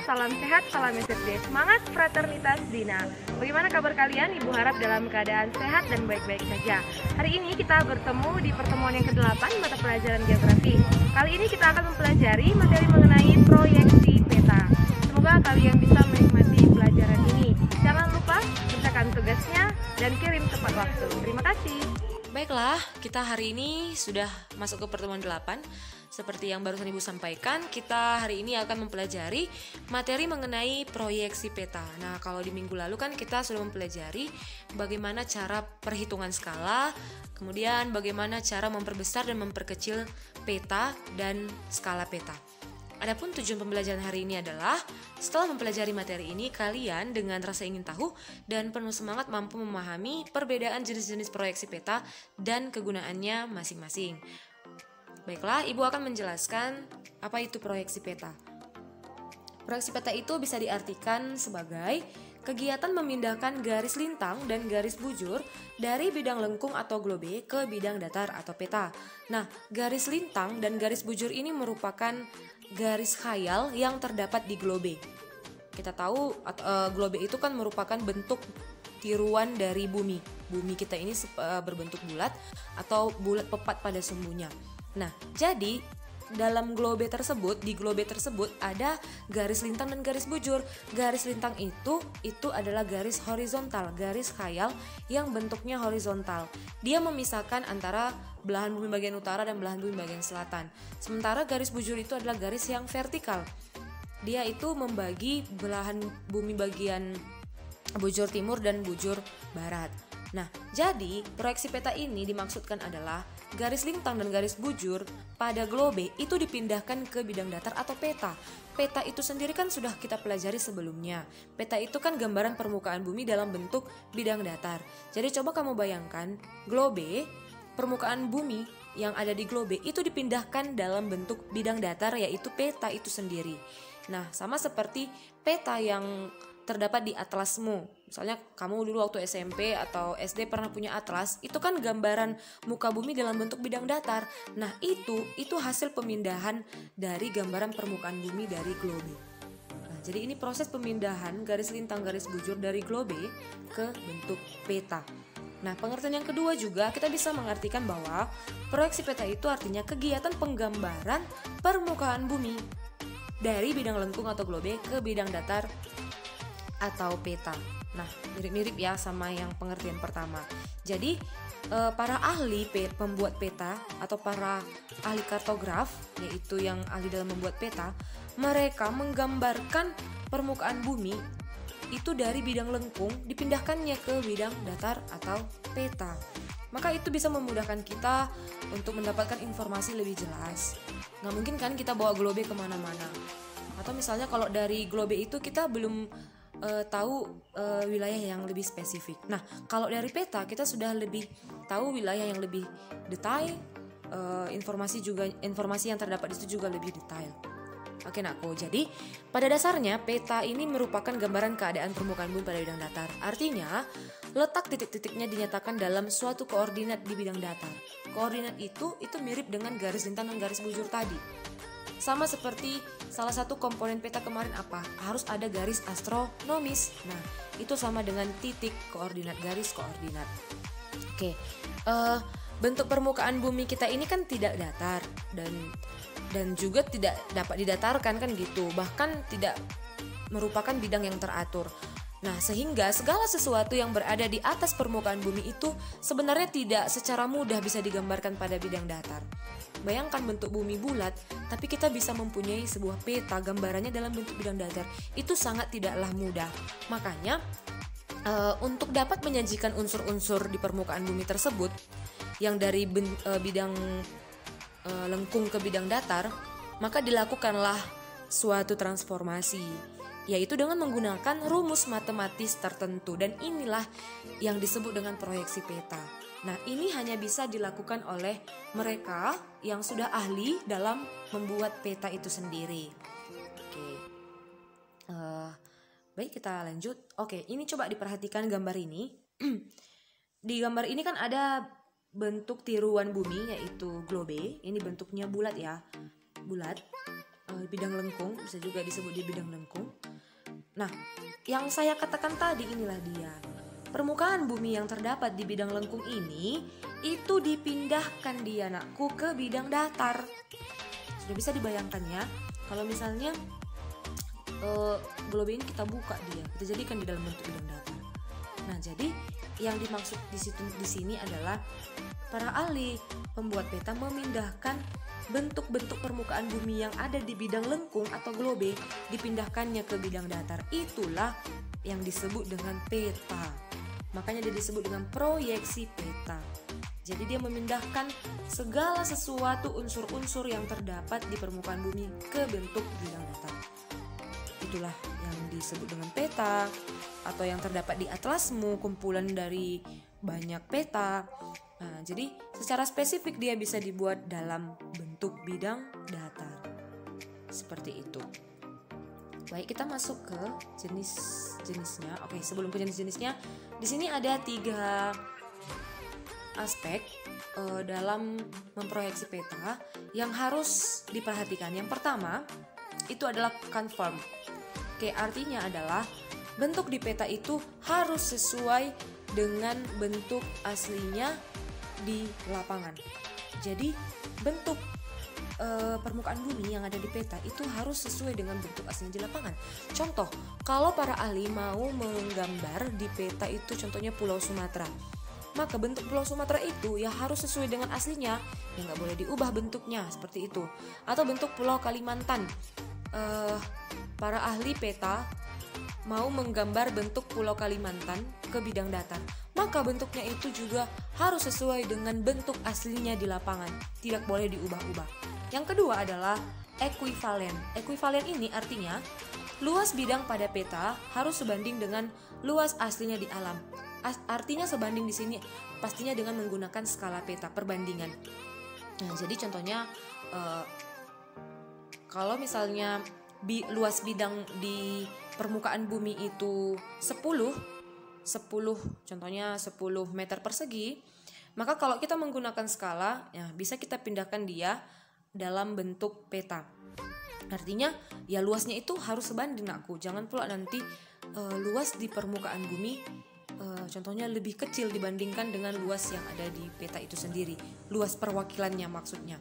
salam sehat, salam SFD, semangat fraternitas Dina. Bagaimana kabar kalian? Ibu harap dalam keadaan sehat dan baik-baik saja. Hari ini kita bertemu di pertemuan yang ke-8 mata pelajaran geografi. Kali ini kita akan mempelajari materi mengenai proyeksi peta. Semoga kalian bisa menikmati pelajaran ini. Jangan lupa kerjakan tugasnya dan kirim tepat waktu. Terima kasih. Baiklah, kita hari ini sudah masuk ke pertemuan 8. Seperti yang barusan Ibu sampaikan, kita hari ini akan mempelajari materi mengenai proyeksi peta. Nah, kalau di minggu lalu kan kita sudah mempelajari bagaimana cara perhitungan skala, kemudian bagaimana cara memperbesar dan memperkecil peta dan skala peta. Adapun tujuan pembelajaran hari ini adalah setelah mempelajari materi ini, kalian dengan rasa ingin tahu dan penuh semangat mampu memahami perbedaan jenis-jenis proyeksi peta dan kegunaannya masing-masing. Baiklah, Ibu akan menjelaskan apa itu proyeksi peta. Proyeksi peta itu bisa diartikan sebagai kegiatan memindahkan garis lintang dan garis bujur dari bidang lengkung atau globe ke bidang datar atau peta. Nah, garis lintang dan garis bujur ini merupakan garis khayal yang terdapat di globe. Kita tahu globe itu kan merupakan bentuk tiruan dari bumi. Bumi kita ini berbentuk bulat atau bulat pepat pada sumbunya. Nah, jadi dalam globe tersebut, di globe tersebut ada garis lintang dan garis bujur. Garis lintang itu adalah garis horizontal, garis khayal yang bentuknya horizontal. Dia memisahkan antara belahan bumi bagian utara dan belahan bumi bagian selatan. Sementara garis bujur itu adalah garis yang vertikal. Dia itu membagi belahan bumi bagian bujur timur dan bujur barat. Nah, jadi proyeksi peta ini dimaksudkan adalah garis lintang dan garis bujur pada globe itu dipindahkan ke bidang datar atau peta. Peta itu sendiri kan sudah kita pelajari sebelumnya. Peta itu kan gambaran permukaan bumi dalam bentuk bidang datar. Jadi coba kamu bayangkan, globe, permukaan bumi yang ada di globe itu dipindahkan dalam bentuk bidang datar, yaitu peta itu sendiri. Nah, sama seperti peta yang terdapat di atlasmu. Misalnya kamu dulu waktu SMP atau SD pernah punya atlas, itu kan gambaran muka bumi dalam bentuk bidang datar. Nah, itu hasil pemindahan dari gambaran permukaan bumi dari globe. Nah, jadi ini proses pemindahan garis lintang garis bujur dari globe ke bentuk peta. Nah, pengertian yang kedua juga kita bisa mengartikan bahwa proyeksi peta itu artinya kegiatan penggambaran permukaan bumi dari bidang lengkung atau globe ke bidang datar atau peta. Nah, mirip-mirip ya sama yang pengertian pertama. Jadi, para ahli pembuat peta atau para ahli kartograf, yaitu yang ahli dalam membuat peta, mereka menggambarkan permukaan bumi itu dari bidang lengkung dipindahkannya ke bidang datar atau peta. Maka itu bisa memudahkan kita untuk mendapatkan informasi lebih jelas. Nggak mungkin kan kita bawa globe kemana-mana. Atau misalnya kalau dari globe itu kita belum tahu wilayah yang lebih spesifik. Nah, kalau dari peta kita sudah lebih tahu wilayah yang lebih detail, informasi yang terdapat di situ juga lebih detail. Oke nakku, jadi pada dasarnya peta ini merupakan gambaran keadaan permukaan bumi pada bidang datar. Artinya, letak titik-titiknya dinyatakan dalam suatu koordinat di bidang datar. Koordinat itu mirip dengan garis lintang dan garis bujur tadi. Sama seperti salah satu komponen peta kemarin apa? Harus ada garis astronomis. Nah, itu sama dengan titik koordinat, garis koordinat. Oke, bentuk permukaan bumi kita ini kan tidak datar dan juga tidak dapat didatarkan kan gitu. Bahkan tidak merupakan bidang yang teratur. Nah, sehingga segala sesuatu yang berada di atas permukaan bumi itu sebenarnya tidak secara mudah bisa digambarkan pada bidang datar. Bayangkan bentuk bumi bulat, tapi kita bisa mempunyai sebuah peta gambarannya dalam bentuk bidang datar. Itu sangat tidaklah mudah. Makanya, untuk dapat menyajikan unsur-unsur di permukaan bumi tersebut, yang dari bidang lengkung ke bidang datar, maka dilakukanlah suatu transformasi, yaitu dengan menggunakan rumus matematis tertentu, dan inilah yang disebut dengan proyeksi peta. Nah, ini hanya bisa dilakukan oleh mereka yang sudah ahli dalam membuat peta itu sendiri. Oke, baik kita lanjut. Oke, ini coba diperhatikan gambar ini. Di gambar ini kan ada bentuk tiruan bumi, yaitu globe. Ini bentuknya bulat ya, bulat. Bidang lengkung, bisa juga disebut di bidang lengkung. Nah, yang saya katakan tadi inilah dia. Permukaan bumi yang terdapat di bidang lengkung ini itu dipindahkan dia anakku ke bidang datar. Sudah bisa dibayangkan ya, kalau misalnya globe ini kita buka dia, kita jadikan di dalam bentuk bidang datar. Nah, jadi yang dimaksud di sini adalah para ahli pembuat peta memindahkan bentuk-bentuk permukaan bumi yang ada di bidang lengkung atau globe, dipindahkannya ke bidang datar. Itulah yang disebut dengan peta. Makanya dia disebut dengan proyeksi peta. Jadi dia memindahkan segala sesuatu unsur-unsur yang terdapat di permukaan bumi ke bentuk bidang datar. Itulah yang disebut dengan peta, atau yang terdapat di atlasmu, kumpulan dari banyak peta. Nah, jadi secara spesifik dia bisa dibuat dalam bentuk bidang datar. Seperti itu. Baik, kita masuk ke jenis-jenisnya. Oke, sebelum ke jenis-jenisnya, di sini ada 3 aspek dalam memproyeksi peta yang harus diperhatikan. Yang pertama, itu adalah conform. Oke, artinya adalah bentuk di peta itu harus sesuai dengan bentuk aslinya di lapangan. Jadi bentuk permukaan bumi yang ada di peta itu harus sesuai dengan bentuk aslinya di lapangan. Contoh, kalau para ahli mau menggambar di peta itu contohnya Pulau Sumatera, maka bentuk Pulau Sumatera itu ya harus sesuai dengan aslinya, ya nggak boleh diubah bentuknya seperti itu. Atau bentuk Pulau Kalimantan, para ahli peta mau menggambar bentuk Pulau Kalimantan ke bidang datar, maka bentuknya itu juga harus sesuai dengan bentuk aslinya di lapangan, tidak boleh diubah-ubah. Yang kedua adalah ekuivalen. Ekuivalen ini artinya luas bidang pada peta harus sebanding dengan luas aslinya di alam. Artinya sebanding di sini pastinya dengan menggunakan skala peta, perbandingan. Nah, jadi contohnya kalau misalnya luas bidang di permukaan bumi itu 10 contohnya 10 meter persegi, maka kalau kita menggunakan skala ya bisa kita pindahkan dia dalam bentuk peta. Artinya ya luasnya itu harus sebanding aku. Jangan pula nanti luas di permukaan bumi contohnya lebih kecil dibandingkan dengan luas yang ada di peta itu sendiri. Luas perwakilannya maksudnya.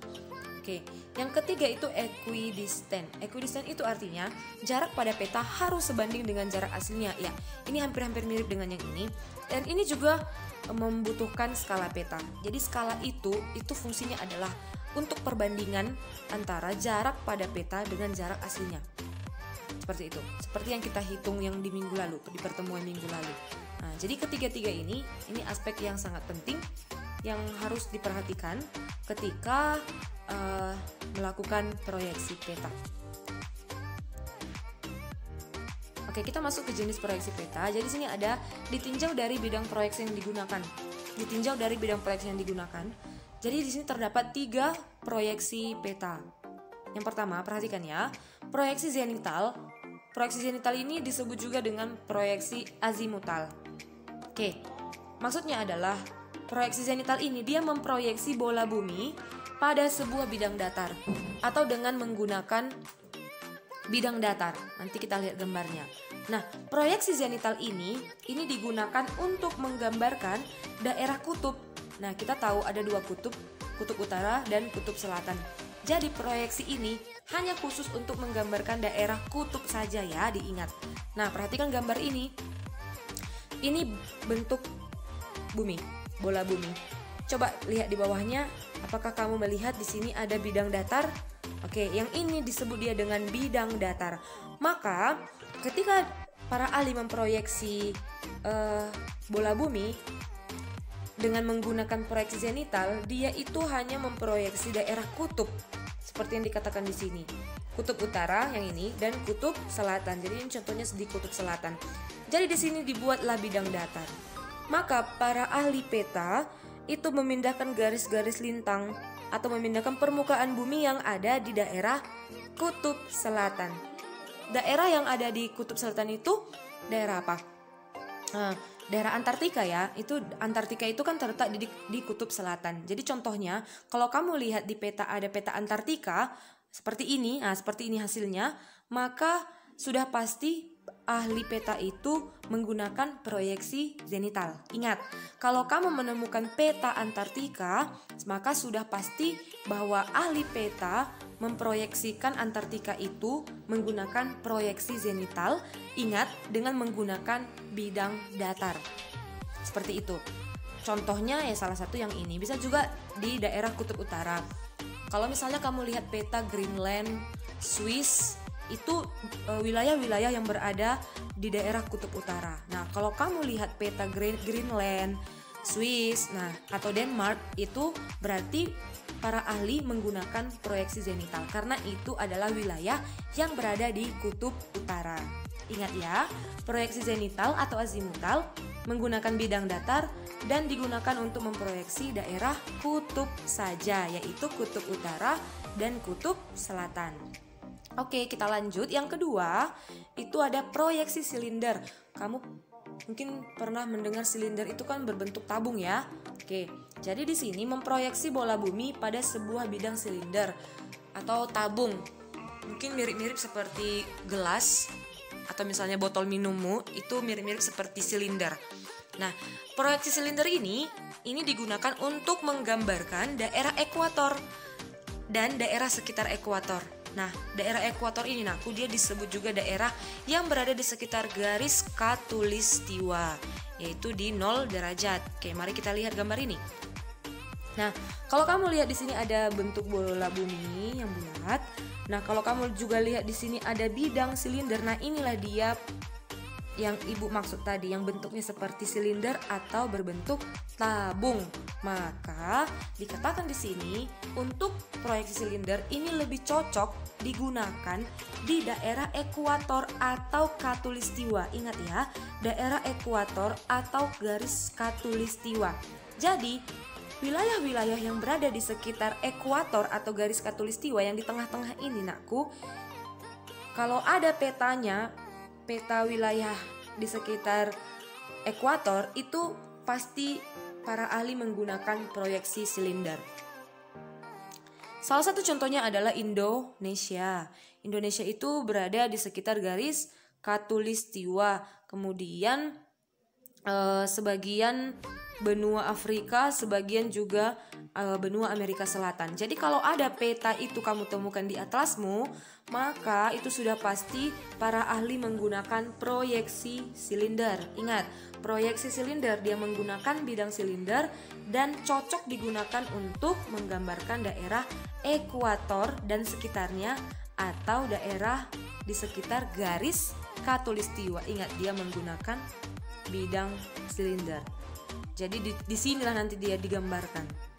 Oke, yang ketiga itu equidistant. Equidistant itu artinya jarak pada peta harus sebanding dengan jarak aslinya. Ya, ini hampir-hampir mirip dengan yang ini. Dan ini juga membutuhkan skala peta. Jadi skala itu fungsinya adalah untuk perbandingan antara jarak pada peta dengan jarak aslinya. Seperti itu. Seperti yang kita hitung yang di minggu lalu, di pertemuan minggu lalu. Nah, jadi ketiga-tiga ini aspek yang sangat penting yang harus diperhatikan ketika melakukan proyeksi peta. Oke, kita masuk ke jenis proyeksi peta. Jadi sini ada ditinjau dari bidang proyeksi yang digunakan. Ditinjau dari bidang proyeksi yang digunakan. Jadi di sini terdapat 3 proyeksi peta. Yang pertama, perhatikan ya, proyeksi zenital. Proyeksi zenital ini disebut juga dengan proyeksi azimutal. Oke, maksudnya adalah proyeksi zenital ini dia memproyeksi bola bumi pada sebuah bidang datar atau dengan menggunakan bidang datar. Nanti kita lihat gambarnya. Nah, proyeksi zenital ini digunakan untuk menggambarkan daerah kutub. Nah, kita tahu ada 2 kutub, kutub utara dan kutub selatan. Jadi proyeksi ini hanya khusus untuk menggambarkan daerah kutub saja ya, diingat. Nah, perhatikan gambar ini. Ini bentuk bumi, bola bumi. Coba lihat di bawahnya, apakah kamu melihat di sini ada bidang datar? Oke, yang ini disebut dia dengan bidang datar. Maka, ketika para ahli memproyeksi bola bumi dengan menggunakan proyeksi zenital, dia itu hanya memproyeksi daerah kutub seperti yang dikatakan di sini. Kutub utara yang ini dan kutub selatan. Jadi ini contohnya di kutub selatan. Jadi di sini dibuatlah bidang datar. Maka para ahli peta itu memindahkan garis-garis lintang atau memindahkan permukaan bumi yang ada di daerah kutub selatan. Daerah yang ada di kutub selatan itu daerah apa? Daerah Antartika ya. Antartika itu kan terletak di kutub selatan. Jadi contohnya kalau kamu lihat di peta ada peta Antartika seperti ini, seperti ini hasilnya, maka sudah pasti ahli peta itu menggunakan proyeksi zenital. Ingat, kalau kamu menemukan peta Antartika, maka sudah pasti bahwa ahli peta memproyeksikan Antartika itu menggunakan proyeksi zenital. Ingat, dengan menggunakan bidang datar. Seperti itu. Contohnya ya salah satu yang ini. Bisa juga di daerah Kutub Utara. Kalau misalnya kamu lihat peta Greenland, Swiss, itu wilayah-wilayah yang berada di daerah Kutub Utara. Nah, kalau kamu lihat peta Greenland, Swiss, atau Denmark, itu berarti para ahli menggunakan proyeksi zenital karena itu adalah wilayah yang berada di Kutub Utara. Ingat ya, proyeksi zenital atau azimutal menggunakan bidang datar dan digunakan untuk memproyeksi daerah kutub saja, yaitu Kutub Utara dan Kutub Selatan. Oke, kita lanjut. Yang kedua, itu ada proyeksi silinder. Kamu mungkin pernah mendengar silinder itu kan berbentuk tabung ya. Oke, jadi di sini memproyeksi bola bumi pada sebuah bidang silinder atau tabung. Mungkin mirip-mirip seperti gelas atau misalnya botol minummu, itu mirip-mirip seperti silinder. Nah, proyeksi silinder ini digunakan untuk menggambarkan daerah ekuator dan daerah sekitar ekuator. Nah, daerah ekuator ini dia disebut juga daerah yang berada di sekitar garis khatulistiwa, yaitu di 0 derajat. Oke, mari kita lihat gambar ini. Nah, kalau kamu lihat di sini ada bentuk bola bumi yang bulat. Nah, kalau kamu juga lihat di sini ada bidang silinder. Nah, inilah dia yang Ibu maksud tadi, yang bentuknya seperti silinder atau berbentuk tabung. Maka dikatakan di sini untuk proyeksi silinder ini lebih cocok digunakan di daerah ekuator atau khatulistiwa. Ingat ya, daerah ekuator atau garis khatulistiwa. Jadi wilayah-wilayah yang berada di sekitar ekuator atau garis khatulistiwa yang di tengah-tengah ini nakku, kalau ada petanya, peta wilayah di sekitar ekuator, itu pasti para ahli menggunakan proyeksi silinder. Salah satu contohnya adalah Indonesia. Indonesia itu berada di sekitar garis khatulistiwa. Kemudian sebagian benua Afrika, sebagian juga benua Amerika Selatan. Jadi kalau ada peta itu kamu temukan di atlasmu, maka itu sudah pasti para ahli menggunakan proyeksi silinder. Ingat, proyeksi silinder dia menggunakan bidang silinder dan cocok digunakan untuk menggambarkan daerah ekuator dan sekitarnya atau daerah di sekitar garis khatulistiwa. Ingat, dia menggunakan bidang silinder. Jadi di sinilah nanti dia digambarkan.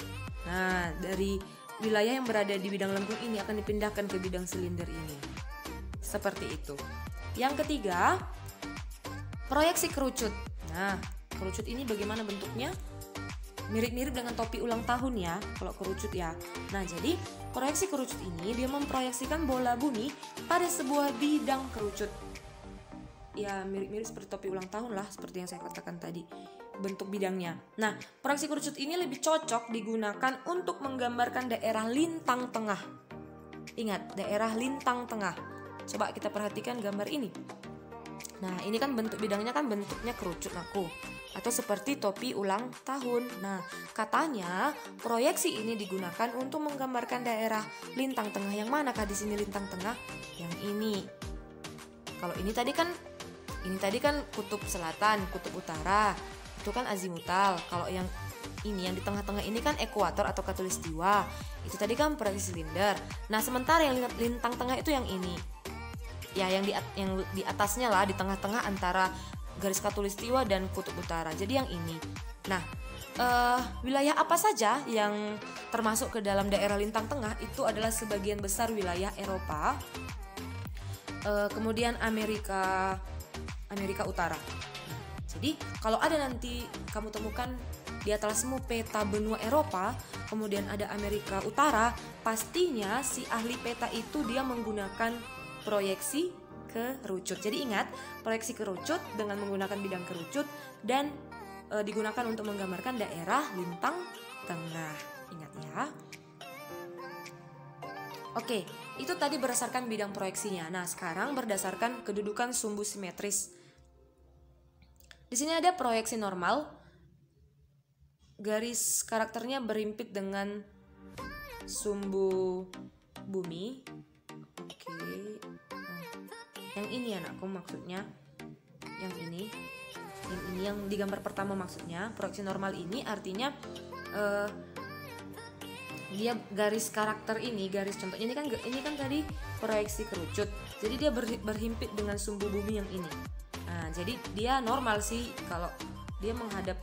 Nah, dari wilayah yang berada di bidang lengkung ini akan dipindahkan ke bidang silinder ini. Seperti itu. Yang ketiga, proyeksi kerucut. Nah, kerucut ini bagaimana bentuknya? Mirip-mirip dengan topi ulang tahun ya, kalau kerucut ya. Nah, jadi proyeksi kerucut ini dia memproyeksikan bola bumi pada sebuah bidang kerucut. Ya, mirip-mirip seperti topi ulang tahun lah, seperti yang saya katakan tadi, bentuk bidangnya. Nah, proyeksi kerucut ini lebih cocok digunakan untuk menggambarkan daerah lintang tengah. Ingat, daerah lintang tengah. Coba kita perhatikan gambar ini. Nah, ini kan bentuk bidangnya kan bentuknya kerucut aku, atau seperti topi ulang tahun. Nah, katanya proyeksi ini digunakan untuk menggambarkan daerah lintang tengah. Yang manakah di sini lintang tengah? Yang ini. Kalau ini tadi kan kutub selatan, kutub utara, itu kan azimutal. Kalau yang ini yang di tengah-tengah ini kan ekuator atau khatulistiwa. Itu tadi kan proyeksi silinder. Nah, sementara yang lintang tengah itu yang ini. Ya, yang di atasnya lah, di tengah-tengah antara garis khatulistiwa dan kutub utara. Jadi yang ini. Nah, wilayah apa saja yang termasuk ke dalam daerah lintang tengah itu adalah sebagian besar wilayah Eropa, kemudian Amerika Utara. Jadi kalau ada nanti kamu temukan di atlasmu peta benua Eropa, kemudian ada Amerika Utara, pastinya si ahli peta itu dia menggunakan proyeksi kerucut. Jadi ingat, proyeksi kerucut dengan menggunakan bidang kerucut dan digunakan untuk menggambarkan daerah lintang tengah. Ingat ya. Oke, itu tadi berdasarkan bidang proyeksinya. Nah, sekarang berdasarkan kedudukan sumbu simetris. Di sini ada proyeksi normal. Garis karakternya berhimpit dengan sumbu bumi. Oke. Yang ini anakku maksudnya. Yang ini yang di gambar pertama maksudnya. Proyeksi normal ini artinya dia garis karakter ini, garis contohnya ini kan tadi proyeksi kerucut. Jadi dia berhimpit dengan sumbu bumi yang ini. Nah, jadi dia normal sih kalau dia menghadap,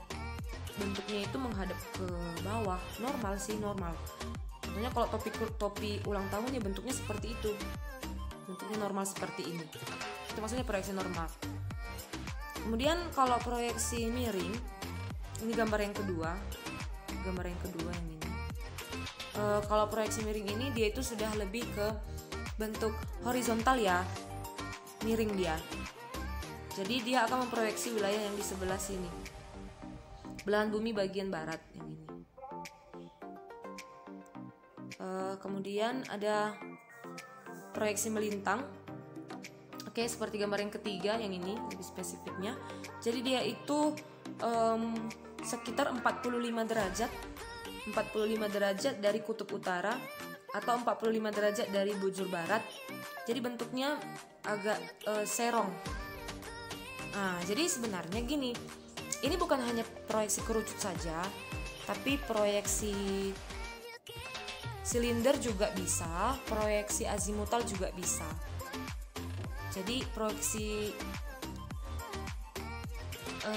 bentuknya itu menghadap ke bawah. Normal sih, normal. Contohnya kalau topi ulang tahun ya bentuknya seperti itu. Bentuknya normal seperti ini. Itu maksudnya proyeksi normal. Kemudian kalau proyeksi miring, ini gambar yang kedua yang ini. Kalau proyeksi miring ini dia itu sudah lebih ke bentuk horizontal ya, miring dia. Jadi dia akan memproyeksi wilayah yang di sebelah sini, belahan bumi bagian barat yang ini. Kemudian ada proyeksi melintang. Oke, seperti gambar yang ketiga yang ini lebih spesifiknya. Jadi dia itu sekitar 45 derajat dari kutub utara atau 45 derajat dari bujur barat. Jadi bentuknya agak serong. Nah, jadi sebenarnya gini, ini bukan hanya proyeksi kerucut saja, tapi proyeksi silinder juga bisa, proyeksi azimutal juga bisa. Jadi proyeksi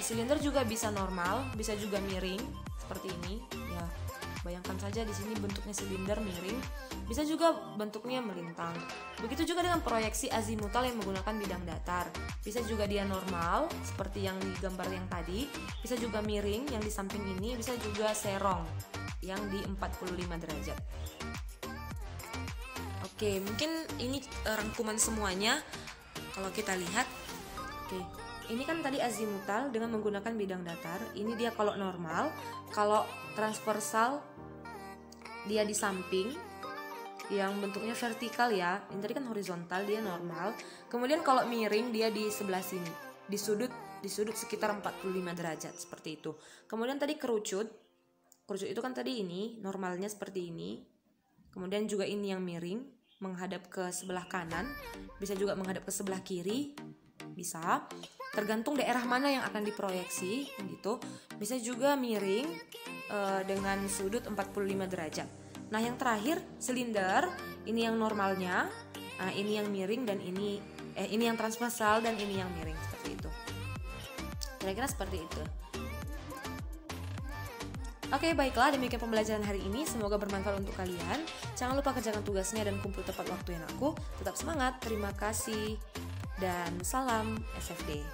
silinder juga bisa normal, bisa juga miring seperti ini. Ya, bayangkan saja di sini bentuknya silinder miring, bisa juga bentuknya melintang. Begitu juga dengan proyeksi azimutal yang menggunakan bidang datar. Bisa juga dia normal seperti yang di gambar yang tadi, bisa juga miring yang di samping ini, bisa juga serong yang di 45 derajat. Oke, mungkin ini rangkuman semuanya. Kalau kita lihat, oke, ini kan tadi azimutal dengan menggunakan bidang datar. Ini dia kalau normal. Kalau transversal dia di samping yang bentuknya vertikal ya. Ini tadi kan horizontal, dia normal. Kemudian kalau miring dia di sebelah sini, di sudut sekitar 45 derajat seperti itu. Kemudian tadi kerucut itu kan tadi ini normalnya seperti ini. Kemudian juga ini yang miring menghadap ke sebelah kanan, bisa juga menghadap ke sebelah kiri, bisa tergantung daerah mana yang akan diproyeksi gitu. Bisa juga miring dengan sudut 45 derajat. Nah, yang terakhir silinder, ini yang normalnya, ini yang miring, dan ini yang transversal dan ini yang miring seperti itu. Kira-kira seperti itu. Oke, baiklah, demikian pembelajaran hari ini. Semoga bermanfaat untuk kalian. Jangan lupa kerjakan tugasnya dan kumpul tepat waktu yang aku. Tetap semangat, terima kasih, dan salam SFD.